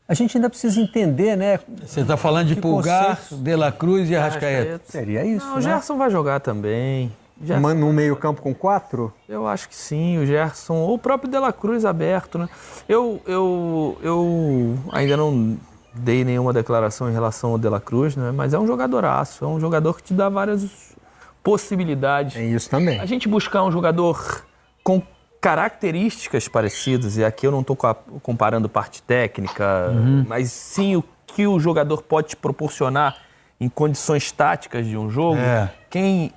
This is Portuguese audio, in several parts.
A gente ainda precisa entender, né? Você está falando de Pulgar, De La Cruz e Arrascaeta. Seria isso, Não, né? o Gerson vai jogar também. No meio campo com 4? Eu acho que sim, o Gerson, ou o próprio De La Cruz aberto, né? Eu ainda não dei nenhuma declaração em relação ao De La Cruz, né? Mas é um jogadoraço, é um jogador que te dá várias possibilidades. É isso também. A gente buscar um jogador com características parecidas, e aqui eu não estou comparando parte técnica, mas sim o que o jogador pode te proporcionar em condições táticas de um jogo. Quem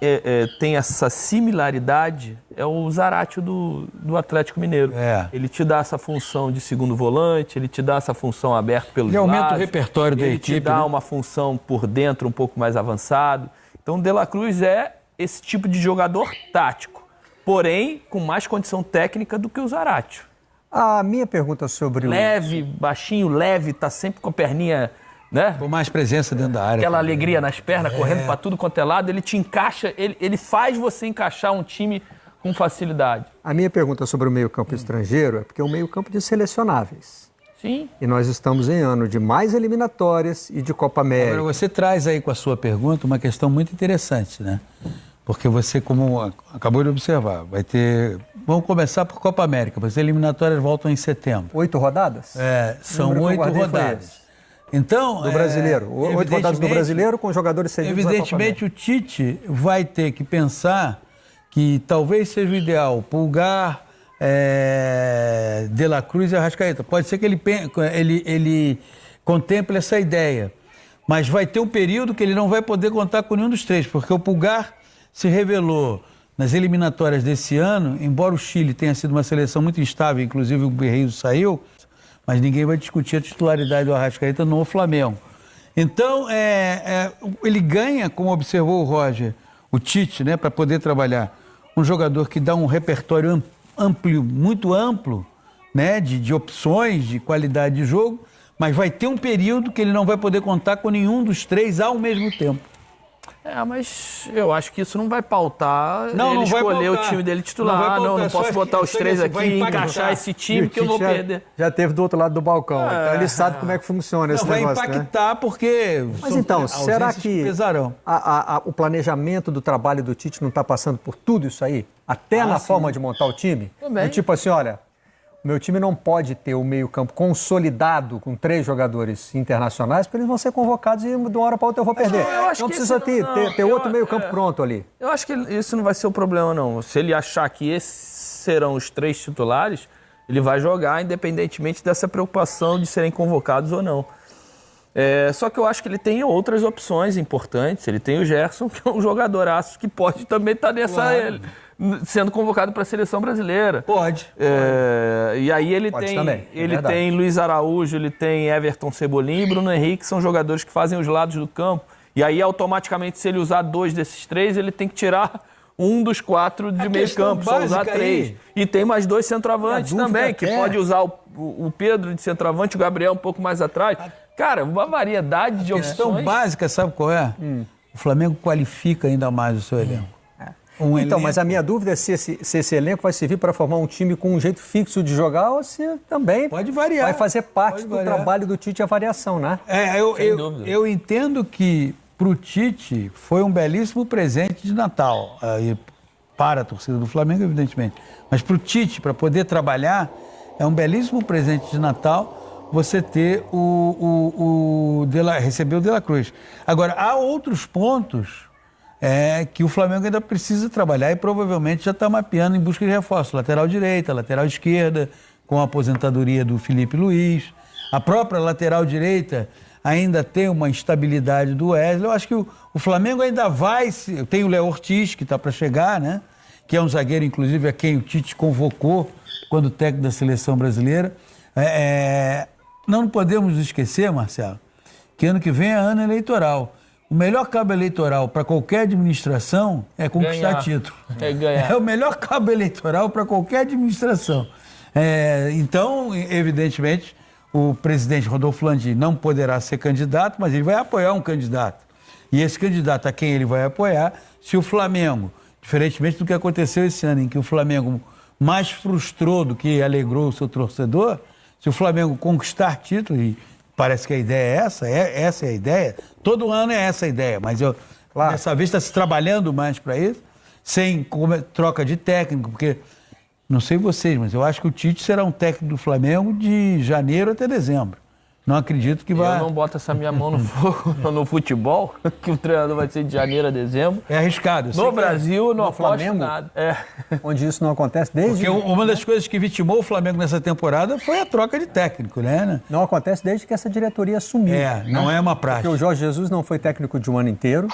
tem essa similaridade é o Zaratio do Atlético Mineiro. Ele te dá essa função de segundo volante, ele te dá essa função aberta pelos lados. Ele aumenta o repertório da equipe. Ele te dá uma função por dentro um pouco mais avançado. Então, o De La Cruz é esse tipo de jogador tático, porém com mais condição técnica do que o Zaratio. A minha pergunta sobre leve, baixinho, leve, tá sempre com a perninha, né? Com mais presença dentro da área. Aquela alegria nas pernas, correndo para tudo quanto é lado, ele te encaixa, ele faz você encaixar um time com facilidade. A minha pergunta sobre o meio-campo estrangeiro é porque é um meio-campo de selecionáveis. Sim. E nós estamos em ano de mais eliminatórias e de Copa América. Agora, você traz aí com a sua pergunta uma questão muito interessante, né? Porque você, como acabou de observar, vai ter... Vamos começar por Copa América, as eliminatórias voltam em setembro. 8 rodadas? São 8 rodadas. Então, do brasileiro. 8 rodadas do brasileiro com jogadores cedidos. Evidentemente, o Tite vai ter que pensar que talvez seja o ideal Pulgar, De La Cruz e Arrascaeta. Pode ser que ele contemple essa ideia, mas vai ter um período que ele não vai poder contar com nenhum dos três, porque o Pulgar se revelou nas eliminatórias desse ano, embora o Chile tenha sido uma seleção muito instável, inclusive o Guerreiro saiu, mas ninguém vai discutir a titularidade do Arrascaeta no Flamengo. Então, ele ganha, como observou o Roger, o Tite, né, para poder trabalhar, um jogador que dá um repertório muito amplo, né, de opções, de qualidade de jogo, mas vai ter um período que ele não vai poder contar com nenhum dos três ao mesmo tempo. Mas eu acho que isso não vai pautar ele escolher o time dele titular. Não posso botar os três aqui e encaixar esse time que eu vou perder. Já teve do outro lado do balcão, então ele sabe como é que funciona esse negócio, vai impactar, né? Porque... Mas então, será que o planejamento do trabalho do Tite não está passando por tudo isso aí? Até na forma de montar o time? Também. Tipo assim, olha... O meu time não pode ter o meio-campo consolidado com 3 jogadores internacionais, porque eles vão ser convocados e de uma hora para outra eu vou perder. Não precisa ter outro meio-campo pronto ali. Eu acho que isso não vai ser o problema, não. Se ele achar que esses serão os 3 titulares, ele vai jogar independentemente dessa preocupação de serem convocados ou não. Só que eu acho que ele tem outras opções importantes. Ele tem o Gerson, que é um jogadoraço que pode também estar sendo convocado para a seleção brasileira. Pode. E aí ele tem Luiz Araújo, ele tem Everton Cebolinha e Bruno Henrique, que são jogadores que fazem os lados do campo. E aí, automaticamente, se ele usar 2 desses 3, ele tem que tirar um dos 4 de meio campo, só usar 3. E tem mais 2 centroavantes também, que pode usar o Pedro de centroavante, o Gabriel um pouco mais atrás. Cara, uma variedade de opções. A questão básica, sabe qual é? O Flamengo qualifica ainda mais o seu elenco. Mas a minha dúvida é se esse elenco vai servir para formar um time com um jeito fixo de jogar ou se também pode variar, vai fazer parte do trabalho do Tite a variação, né? Eu entendo que para o Tite foi um belíssimo presente de Natal, para a torcida do Flamengo, evidentemente. Mas para o Tite, para poder trabalhar, é um belíssimo presente de Natal você ter receber o De La Cruz. Agora, há outros pontos que o Flamengo ainda precisa trabalhar e provavelmente já está mapeando em busca de reforço. Lateral direita, lateral esquerda, com a aposentadoria do Felipe Luiz. A própria lateral direita ainda tem uma instabilidade do Wesley. Eu acho que o Flamengo ainda vai... Tem o Léo Ortiz, que está para chegar, né? Que é um zagueiro, inclusive, a quem o Tite convocou quando técnico da seleção brasileira. Não podemos esquecer, Marcelo, que ano que vem é ano eleitoral. O melhor cabo eleitoral para qualquer administração é conquistar título. É o melhor cabo eleitoral para qualquer administração. Então, evidentemente, o presidente Rodolfo Landim não poderá ser candidato, mas ele vai apoiar um candidato. E esse candidato a quem ele vai apoiar, se o Flamengo, diferentemente do que aconteceu esse ano, em que o Flamengo mais frustrou do que alegrou o seu torcedor, se o Flamengo conquistar título, e parece que a ideia é essa, essa é a ideia. Todo ano é essa a ideia, mas dessa vez está se trabalhando mais para isso, sem troca de técnico, porque, não sei vocês, mas eu acho que o Tite será um técnico do Flamengo de janeiro até dezembro. Não acredito que vai... Eu não boto essa minha mão no fogo no futebol, que o treinador vai ser de janeiro a dezembro. É arriscado. No Brasil, não no aposto Flamengo, nada. Onde isso não acontece desde... Porque uma das coisas que vitimou o Flamengo nessa temporada foi a troca de técnico, né? Não acontece desde que essa diretoria assumiu. Não é uma prática. Porque o Jorge Jesus não foi técnico de um ano inteiro.